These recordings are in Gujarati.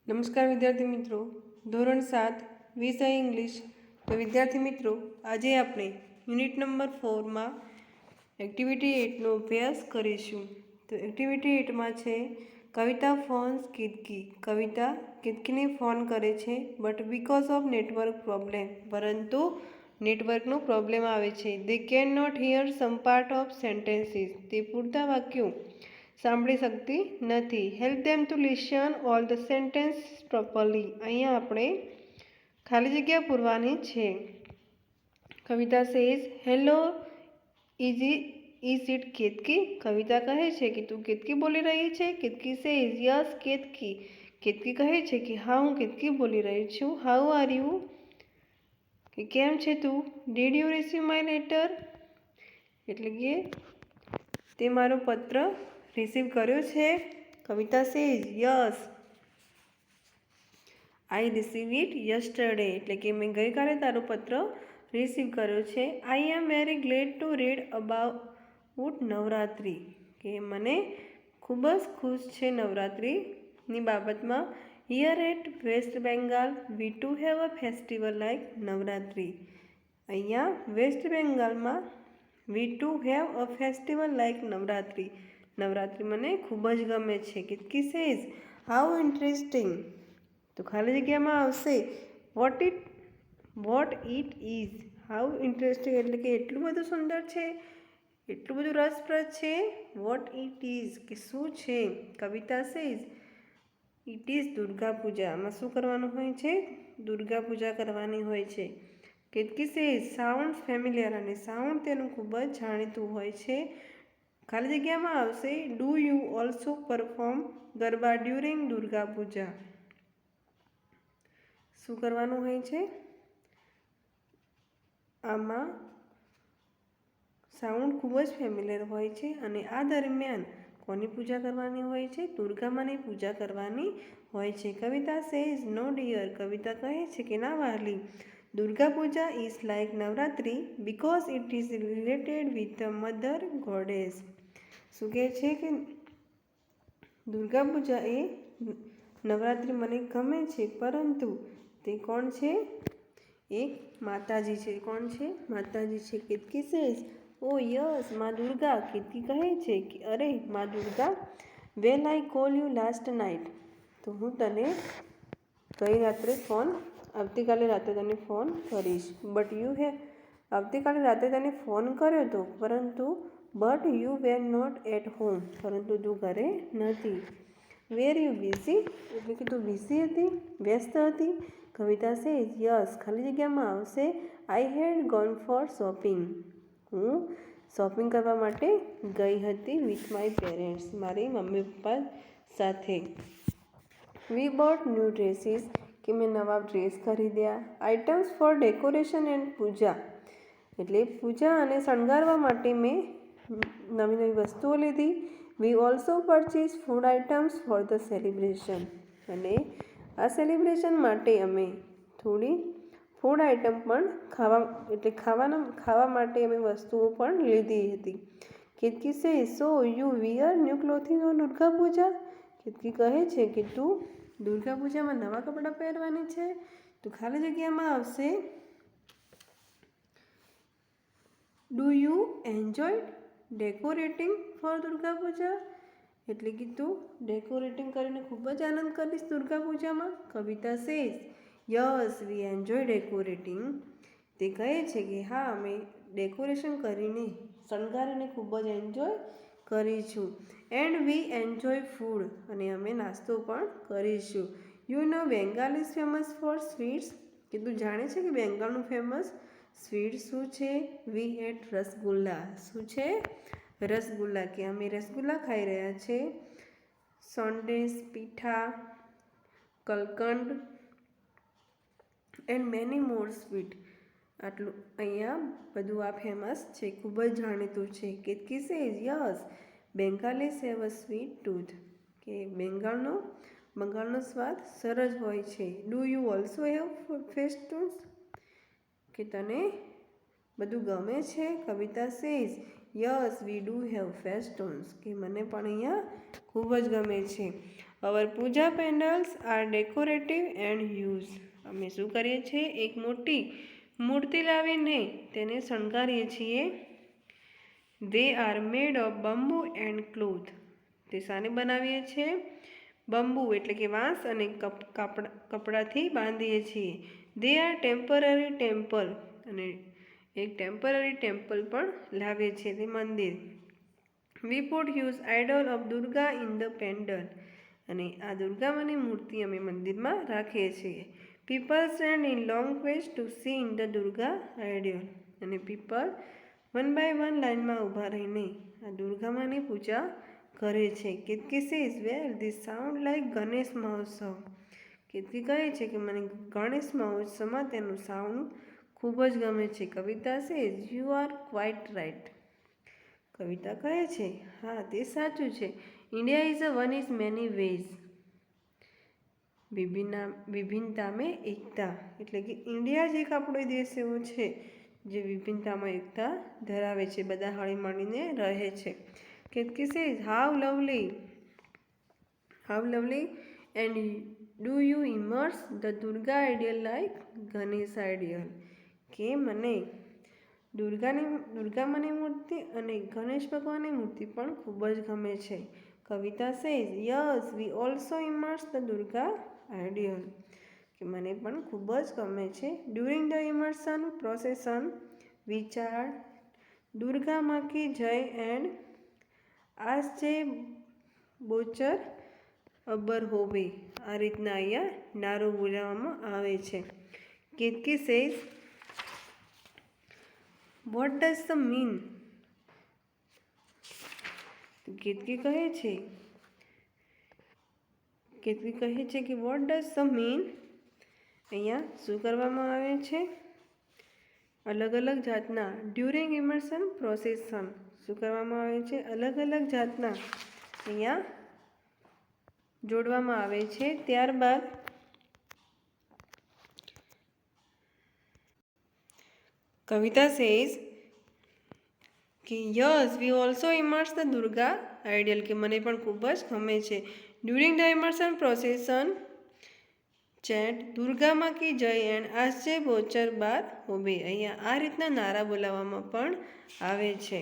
નમસ્કાર વિદ્યાર્થી મિત્રો, ધોરણ 7 વિષય ઇંગ્લિશ. તો વિદ્યાર્થી મિત્રો, આજે આપણે યુનિટ નંબર 4માં એક્ટિવિટી 8નો અભ્યાસ કરીશું. તો એક્ટિવિટી 8માં છે કવિતા ફોન્સ કેતકી. કવિતા કેતકીને ફોન કરે છે, but because of network problem, પરંતુ નેટવર્કનો પ્રોબ્લેમ આવે છે. They can not hear some part of sentences. તે પૂરતા વાક્યો સાંભળી શકતી નથી. Help them to listen all the sentence properly. અહીંયા આપણે ખાલી જગ્યા પૂરવાની છે. Kavita says hello is it Ketaki. Kavita કહે છે કે તું કેતકી બોલી રહી છે. Ketaki says yes Ketaki. કેતકી કહે છે કે હા, હું કેતકી બોલી રહી છું. How are you. કે કેમ છે તું. Did you receive my letter. એટલે કે તે મારો પત્ર રિસીવ કર્યો છે. Kavita says yes I receive it yesterday. એટલે કે મેં ગઈકાલે તારો પત્ર રિસીવ કર્યો છે. I am very glad to read about Navratri. કે મને ખૂબ જ ખુશ છે નવરાત્રિની બાબતમાં. Here at West Bengal we too have a festival like Navratri. અહીંયા વેસ્ટ બેંગાલમાં we too have a festival like Navratri. Navratri મને ખૂબ જ ગમે છે. Ketaki says how interesting. તો ખાલી જગ્યામાં આવશે what it is. How interesting એટલે કે એટલું બધું સુંદર છે, એટલું બધું રસપ્રદ છે. વોટ ઇટ ઇઝ કે શું છે. Kavita says it is Durga Puja. આમાં શું કરવાનું હોય છે? દુર્ગા પૂજા કરવાની હોય છે. Ketaki says sound familiar. અને સાઉન્ડ તેનું ખૂબ જ જાણીતું હોય છે. ખાલી જગ્યામાં આવશે do you also perform garba during Durga Puja. શું કરવાનું હોય છે? આમાં સાઉન્ડ ખૂબ જ ફેમિલિયર હોય છે. અને આ દરમિયાન કોની પૂજા કરવાની હોય છે? દુર્ગામાની પૂજા કરવાની હોય છે. Kavita says no dear. કવિતા કહે છે કે ના વહાલી, Durga Puja is like Navratri because it is related with the mother goddess. શું કહે છે કે દુર્ગા પૂજા એ નવરાત્રિ મને ગમે છે, પરંતુ તે કોણ છે? એક માતાજી છે. કોણ છે? માતાજી છે. કેતકી સેઝ ઓ યસ મા દુર્ગા. કેતકી કહે છે કે અરે મા Durga, well I call you last night. તો હું તને આવતીકાલે રાતે તને ફોન કરીશ. બટ યુ હે આવતીકાલે રાતે તને ફોન કર્યો હતો, પરંતુ but you were not at home. પરંતુ તું ઘરે નથી. Where you busy. એટલે કે તું બિઝી હતી, વ્યસ્ત હતી. કવિતા સેઝ યસ ખાલી જગ્યામાં આવશે આઈ હેડ ગોન ફોર શોપિંગ. હું શોપિંગ કરવા માટે ગઈ હતી વિથ માય પેરેન્ટ્સ. મારી મમ્મી પપ્પા સાથે. વી બોટ ન્યૂ ડ્રેસીસ. કે મેં નવા ડ્રેસ ખરીદ્યા. આઇટમ્સ ફોર ડેકોરેશન એન્ડ પૂજા. એટલે પૂજા અને શણગારવા માટે મેં નવી નવી વસ્તુઓ લીધી. We also purchase food items for the celebration. અને આ સેલિબ્રેશન માટે અમે થોડી ફૂડ આઇટમ પણ ખાવા માટે અમે વસ્તુઓ પણ લીધી હતી. Ketaki say so you wear new clothing on Durga Puja. Ketaki કહે છે કે તું દુર્ગા પૂજામાં નવા કપડાં પહેરવાની છે. તો ખાલી જગ્યામાં આવશે do you enjoy decorating for Durga Puja. એટલે કે તું ડેકોરેટિંગ કરીને ખૂબ જ આનંદ કરીશ દુર્ગા પૂજામાં. Kavita says yes we enjoy decorating. તે કહે છે કે હા, અમે ડેકોરેશન કરીને શણગારીને ખૂબ જ એન્જોય કરીશું. And we enjoy food. અને અમે નાસ્તો પણ કરીશું. You know Bengal is famous for sweets. કે તું જાણે છે કે બેંગાલનું ફેમસ સ્વીટ શું છે? વી એટ રસગુલ્લા. શું છે? રસગુલ્લા. કે અમે રસગુલ્લા ખાઈ રહ્યા છે. સોંદેશ, પીઠા, કલકંડ એન્ડ મેની મોર સ્વીટ. આટલું અહીંયા બધું આ ફેમસ છે, ખૂબ જ જાણીતું છે. Ketaki says yes Bengalis have a sweet tooth. કે બંગાળનો સ્વાદ સરસ હોય છે. Do you also have festoons. કે તને બધું ગમે છે. Kavita says yes we do have festoons. કે મને પણ અહીંયા ખૂબ જ ગમે છે. Our puja pandals are decorative and use. અમે શું કરીએ છીએ? એક મોટી મૂર્તિ લાવીને તેને શણગારીએ છીએ. They are made of bamboo and cloth. તે શાને બનાવીએ છીએ? બંબુ એટલે કે વાંસ અને કપડાથી બાંધીએ છીએ. They are temporary temple. અને એક ટેમ્પરરી ટેમ્પલ પણ લાવીએ છીએ, તે મંદિર. We put use idol of Durga in the pandal. અને આ દુર્ગામાની મૂર્તિ અમે મંદિરમાં રાખીએ છીએ. People stand in long queues to see in the Durga idol. અને પીપલ વન બાય વન લાઇનમાં ઊભા રહીને આ દુર્ગામાની પૂજા કરે છે. Ketaki says well this sound like Ganesh Mahotsav. Ketaki કહે છે કે મને ગણેશ મહોત્સવમાં તેનું સાઉન્ડ ખૂબ જ ગમે છે. Kavita says you are quite right. Kavita કહે છે હા, તે સાચું છે. India is a one is many ways. વિભિન્નતા મેં એકતા. એટલે કે ઇન્ડિયા જ એક આપણો દેશ એવો છે જે વિભિન્નતામાં એકતા ધરાવે છે, બધા હળી મળીને રહે છે. Ketaki says how lovely and do you immerse the Durga ideal like Ganesh ideal. કે મને દુર્ગામાની મૂર્તિ અને ગણેશ ભગવાનની મૂર્તિ પણ ખૂબ જ ગમે છે. Kavita says yes we also immerse the Durga ideal. કે મને પણ ખૂબ જ ગમે છે. During the immersion procession we chant Durga માં કી જય એન્ડ આજ જે બોચર અબર હોવે. આ રીતના અહીંયા નારો બોલાવવામાં આવે છે. Ketaki says what does the mean. Ketaki કહે છે કે વોટ ડઝ ધ મીન. અહીંયા શું કરવામાં આવે છે? અલગ અલગ જાતના ડ્યુરિંગ ઇમર્શન પ્રોસેશન શું કરવામાં આવે છે? અલગ અલગ જાતના અહીંયા જોડવામાં આવે છે. ત્યારબાદ કવિતા સેઝ કે yes we also immerse the Durga ideal. કે મને પણ ખૂબ જ ગમે છે. ડ્યુરિંગ ધ ઇમર્શન પ્રોસેશન ચેન્ટ દુર્ગામાં કી જય એન્ડ આશ્ચર્ય બોચર બાર હોબે. અહીંયા આ રીતના નારા બોલાવવામાં પણ આવે છે.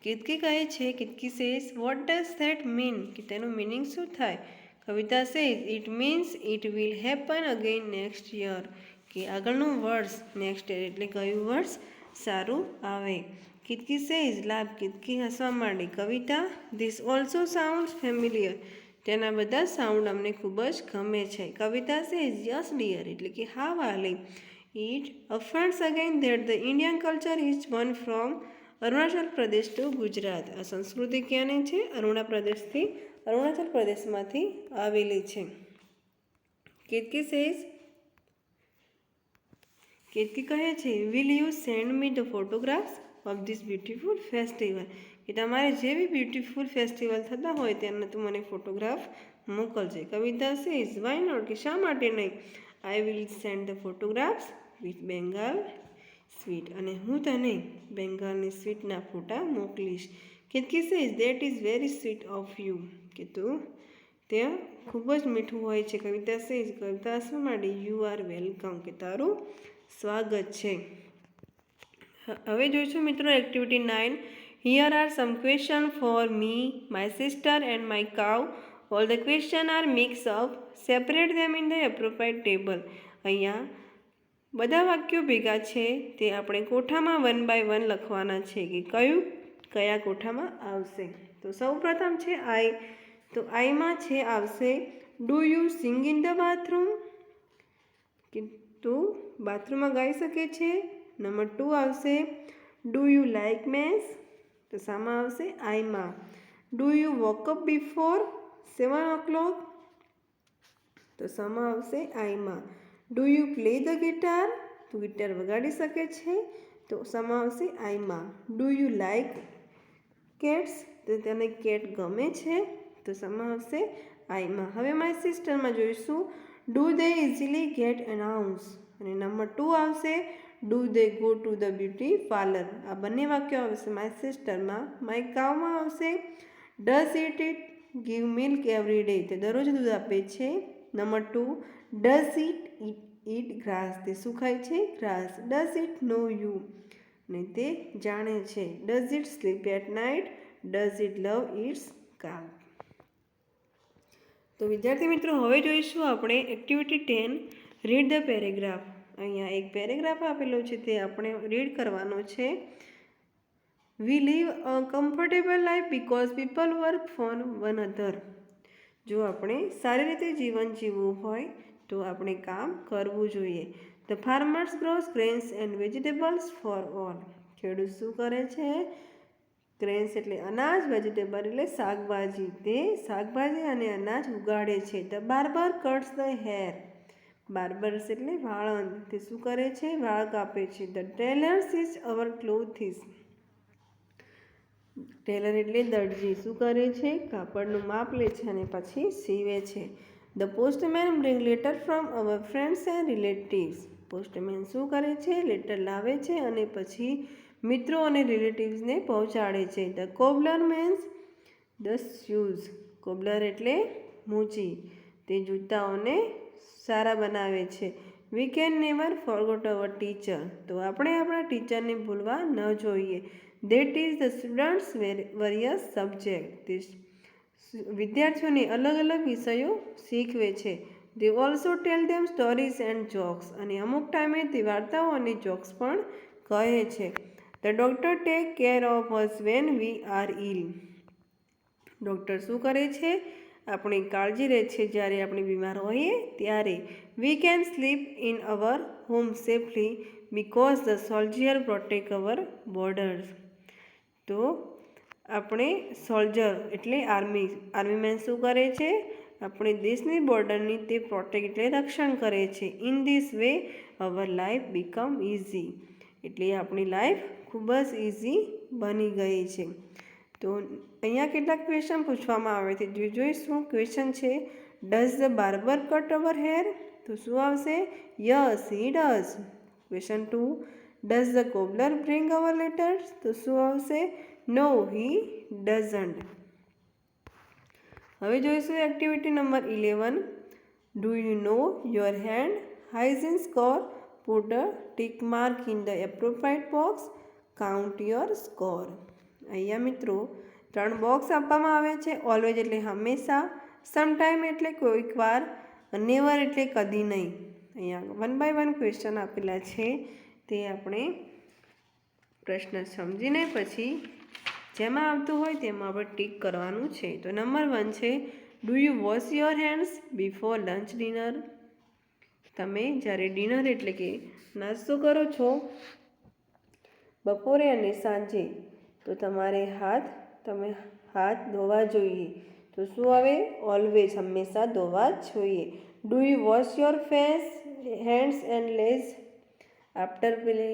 કેતકી કહે છે, Ketaki says what does that mean. કે તેનું મિનિંગ શું થાય? Kavita says it means it will happen again next year. કે આગળનું વર્ષ નેક્સ્ટ યર એટલે કયું વર્ષ સારું આવે. કેતકી સેઝ લાભ. કેતકી હસવા માંડી. કવિતા ધીસ ઓલ્સો સાઉન્ડ્સ ફેમિલિયર. તેના બધા સાઉન્ડ અમને ખૂબ જ ગમે છે. કવિતા સેઝ યસ ડિયર એટલે કે હા વાલી. It affirms again that the Indian culture is one from Arunachal Pradesh to Gujarat. આ સંસ્કૃતિ ક્યાંની છે? અરુણાચલ પ્રદેશમાંથી આવેલી છે. કેતકી કહે છે will you send me the photographs of this beautiful festival. કે તમારે જેવી બ્યુટીફુલ ફેસ્ટિવલ થતા હોય તેના તું મને ફોટોગ્રાફ મોકલજે. Kavita says why not. કે શા માટે નહીં? I will send the photographs with Bengal sweet. અને હું તને બેંગાલની સ્વીટના ફોટા મોકલીશ. Ketaki says that is very sweet of you. કે તું તે ખૂબ જ મીઠું હોય છે. કવિતા સેઝ કવિતા હસવા માંડી. You are welcome. કે તારું સ્વાગત છે. હવે જોઈશું મિત્રો activity 9. Here are some question for me, my sister and my cow. All the question are mix up. Separate them in the appropriate table. અહીંયા બધા વાક્યો ભેગા છે તે આપણે કોઠામાં 1 by 1 લખવાના છે કે કયા કોઠામાં આવશે. તો સૌ પ્રથમ છે આઈ. તો આઈમાં છે આવશે do you sing in the bathroom. કે તું બાથરૂમમાં ગાઈ શકે છે. નંબર 2 આવશે ડુ યુ લાઇક મેસ. તો શામાં આવશે? આઈમાં. Do you walk up before 7 o'clock. તો શામાં આવશે? આઈમાં. Do you play the guitar. તું ગિટાર વગાડી શકે છે. તો શામાં આવશે? આઈમાં. Do you like cats. તો તને કેટ ગમે છે. તો શામાં આવશે? આઈમાં. હવે માય સિસ્ટરમાં જોઈશું do they easily get announce. અને નંબર 2 આવશે do they go to the beauty parlour. આ બંને વાક્યો આવશે માય સિસ્ટરમાં. માય કાઉમાં આવશે does it give milk every day, તે દરરોજ દૂધ આપે છે. Number 2, does it eat grass, તે શું ખાય છે? Grass. Does it know you, ને તે જાણે છે. Does it sleep at night, does it love its કામ. તો વિદ્યાર્થી મિત્રો, હવે જોઈશું આપણે એક્ટિવિટી 10, રીડ ધ પેરેગ્રાફ. અહીંયા એક પેરેગ્રાફ આપેલો છે, તે આપણે રીડ કરવાનો છે. We live a comfortable life because people work for one another. જો આપણે સારી રીતે જીવન જીવવું હોય તો આપણે કામ કરવું જોઈએ. The farmers grows grains and vegetables for all. ખેડૂત શું કરે છે? ગ્રેન્સ એટલે અનાજ, વેજીટેબલ એટલે શાકભાજી, તે શાકભાજી અને અનાજ ઉગાડે છે. The barber cuts the hair. બાર્બર્સ એટલે વાળંદ, તે શું કરે છે? વાળ કાપે છે. The tailor stitches our clothes. Tailor એટલે દરજી, શું કરે છે? કાપડનું માપ લે છે અને પછી સીવે છે. The postman bring letter from hour friends and relatives. Postman શું કરે છે? લેટર લાવે છે અને પછી મિત્રો અને રિલેટિવ્સને પહોંચાડે છે. The cobbler mends the shoes. Cobbler એટલે મૂચી, તે જૂતાઓને સારા બનાવે છે. We can never forgot our teacher, તો આપણે આપણા ટીચરને ભૂલવા ન જોઈએ. They teach the students various subjects. વિદ્યાર્થીઓને અલગ અલગ વિષયો શીખવે છે. They also tell them stories and jokes. અને અમુક ટાઈમે તે વાર્તાઓ અને જોક્સ પણ કહે છે. The doctor take care of us when we are ill. Doctor શું કરે છે? આપણી કાળજી લે છે જ્યારે આપણે બીમાર હોઈએ ત્યારે. We can sleep in our home safely because the soldier protect our borders. તો આપણે સોલ્જર એટલે આર્મીમેન શું કરે છે? આપણે દેશની બોર્ડરની તે પ્રોટેક્ટ એટલે રક્ષણ કરે છે. In this way our life become easy, એટલે આપણી લાઈફ ખૂબ જ ઇઝી બની ગઈ છે. તો અહીંયા કેટલાક ક્વેશ્ચન પૂછવામાં આવે છે, જોઈશું. ક્વેશ્ચન છે, does the barber cut our hair? તો શું આવશે? Yes he does. Question 2, does the cobbler bring our letters? તો શું આવશે? No he doesn't. હવે જોઈશું activity number 11, do you know your hand hygiene score? Put a tick mark in the appropriate box. Count your score. અહીંયા મિત્રો 3 બોક્સ આપવામાં આવે છે. ઓલવેઝ એટલે હંમેશા, સમટાઈમ એટલે કોઈક વાર, નેવર એટલે કદી નહીં. અહીંયા 1 by 1 ક્વેશ્ચન આપેલા છે, તે આપણે પ્રશ્ન સમજીને પછી જેમાં આવતું હોય તેમાં આપણે ટીક કરવાનું છે. તો નંબર 1 છે, do you wash your hands before lunch dinner? તમે જ્યારે ડિનર એટલે કે નાસ્તો કરો છો બપોરે અને સાંજે, તો તમારે હાથ ધોવા જોઈએ. તો શું આવે? ઓલવેઝ, હંમેશા ધોવા જ જોઈએ. Do you wash your face, hands and legs after play?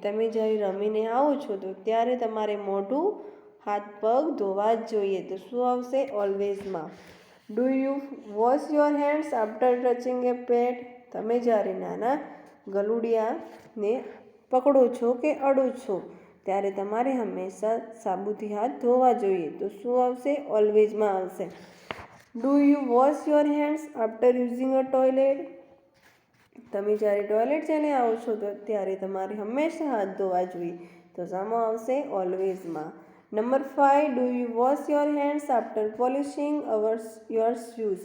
તમે જ્યારે રમીને આવો છો તો ત્યારે તમારે મોઢું, હાથ પગ ધોવા જ જોઈએ. તો શું આવશે? ઓલવેઝમાં. Do you wash your hands after touching a pet? તમે જ્યારે નાના ગલુડિયાને પકડો છો કે અડો છો ત્યારે તમારે હંમેશા સાબુથી હાથ ધોવા જોઈએ. તો શું આવશે? ઓલવેઝમાં આવશે. Do you wash your hands after using a toilet? તમે જ્યારે ટોયલેટ જઈને આવો છો તો ત્યારે તમારે હંમેશા હાથ ધોવા જોઈએ. તો સામો આવશે? ઓલવેઝમાં. Number 5, do you wash your hands after polishing your shoes?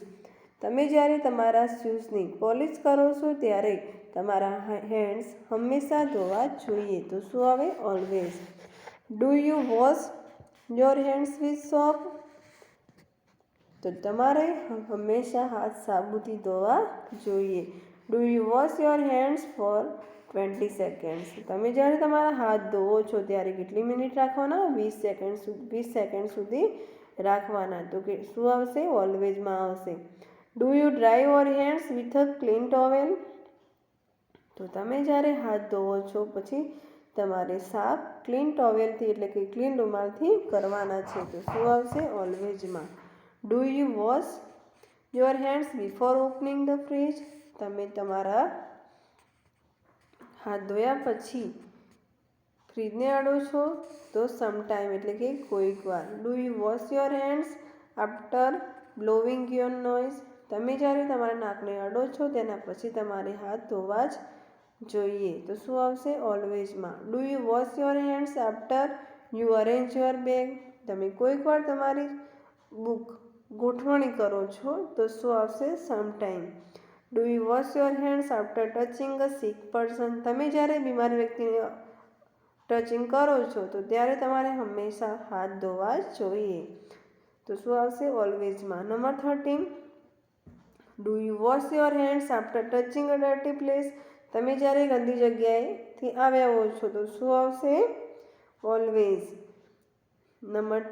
તમે જ્યારે તમારા શૂઝની પોલિશ કરો છો ત્યારે તમારા હેન્ડ્સ હંમેશા ધોવા જ જોઈએ. તો શું આવે? Always. Do you wash your hands with soap? તો તમારે હંમેશા હાથ સાબુથી ધોવા જોઈએ. Do you wash your hands for 20 seconds? તમે જ્યારે તમારા હાથ ધોવો છો ત્યારે કેટલી મિનિટ રાખવાના? 20 સેકન્ડ સુધી રાખવાના. તો કે શું આવશે? ઓલવેઝમાં આવશે. Do you dry your hands with a clean towel? તો તમે જ્યારે હાથ ધોવો છો પછી તમારે સાફ ક્લીન ટોવેલથી એટલે કે ક્લીન રૂમાલથી કરવાના છે. તો શું આવશે? ઓલવેઝમાં. Do you wash your hands before opening the fridge? તમે તમારા હાથ ધોયા પછી ફ્રીજને અડો છો? તો સમટાઈમ એટલે કે કોઈક વાર. Do you wash your hands after blowing your nose, તમે જ્યારે તમારા નાકને અડો છો તેના પછી તમારે હાથ ધોવા જ જોઈએ. તો શું આવશે? ઓલવેઝમાં. Do you wash your hands after you arrange your bag, તમે કોઈક વાર તમારી બુક ગોઠવણી કરો છો. તો શું આવશે? Sometime. Do you wash your hands after touching a sick person, તમે જ્યારે બીમાર વ્યક્તિને ટચિંગ કરો છો તો ત્યારે તમારે હંમેશા હાથ ધોવા જ જોઈએ. તો શું આવશે? ઓલવેઝમાં. Number 13, do you wash your hands after touching a dirty place, તમે જ્યારે ગંદી જગ્યાએથી આવ્યા હો છો. તો શું આવશે? Always. Number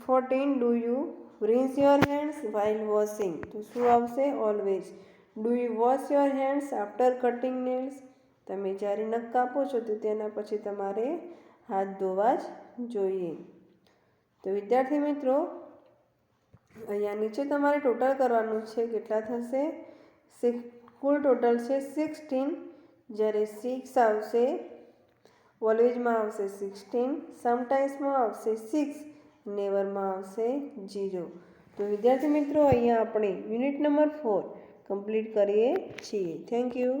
14, do you rinse your hands while washing, તો શું આવશે? Always. Do you wash your hands after cutting nails, તમે જ્યારે નખ કાપો છો તો તેના પછી તમારે હાથ ધોવા જ જોઈએ. તો વિદ્યાર્થી મિત્રો, અહીંયા નીચે તમારે ટોટલ કરવાનું છે. કેટલા થશે? કુલ ટોટલ છે 16, જ્યારે 6 આવશે, ઓલવેઝમાં આવશે 16, સમટાઇમ્સમાં આવશે 6, નેવરમાં આવશે 0. તો વિદ્યાર્થી મિત્રો, અહીંયા આપણે યુનિટ નંબર 4 કમ્પ્લીટ કરીએ છીએ. Thank you.